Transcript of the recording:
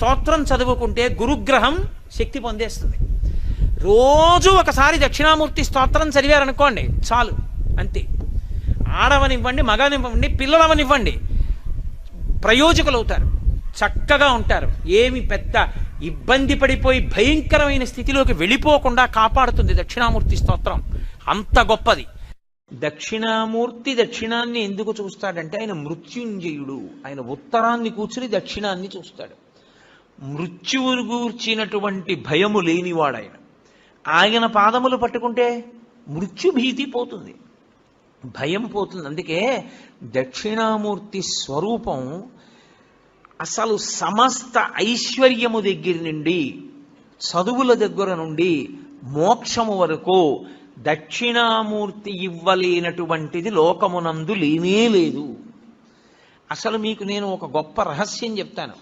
స్తోత్రం చదువుకుంటే గురుగ్రహం శక్తి పొందేస్తుంది. రోజు ఒకసారి దక్షిణామూర్తి స్తోత్రం చదివారనుకోండి చాలు, అంతే. ఆడవనివ్వండి, మగనివ్వండి, పిల్లలవనివ్వండి, ప్రయోజకులు అవుతారు, చక్కగా ఉంటారు. ఏమి పెద్ద ఇబ్బంది పడిపోయి భయంకరమైన స్థితిలోకి వెళ్ళిపోకుండా కాపాడుతుంది దక్షిణామూర్తి స్తోత్రం. అంత గొప్పది. దక్షిణామూర్తి దక్షిణాన్ని ఎందుకు చూస్తాడంటే ఆయన మృత్యుంజయుడు. ఆయన ఉత్తరాన్ని కూర్చుని దక్షిణాన్ని చూస్తాడు. మృత్యువును గూర్చినటువంటి భయము లేనివాడాయన. ఆయన పాదములు పట్టుకుంటే మృత్యుభీతి పోతుంది, భయం పోతుంది. అందుకే దక్షిణామూర్తి స్వరూపం అసలు సమస్త ఐశ్వర్యము దగ్గర నుండి, చదువుల దగ్గర నుండి, మోక్షము వరకు దక్షిణామూర్తి ఇవ్వలేనటువంటిది లోకమునందు లేనే లేదు. అసలు మీకు నేను ఒక గొప్ప రహస్యం చెప్తాను.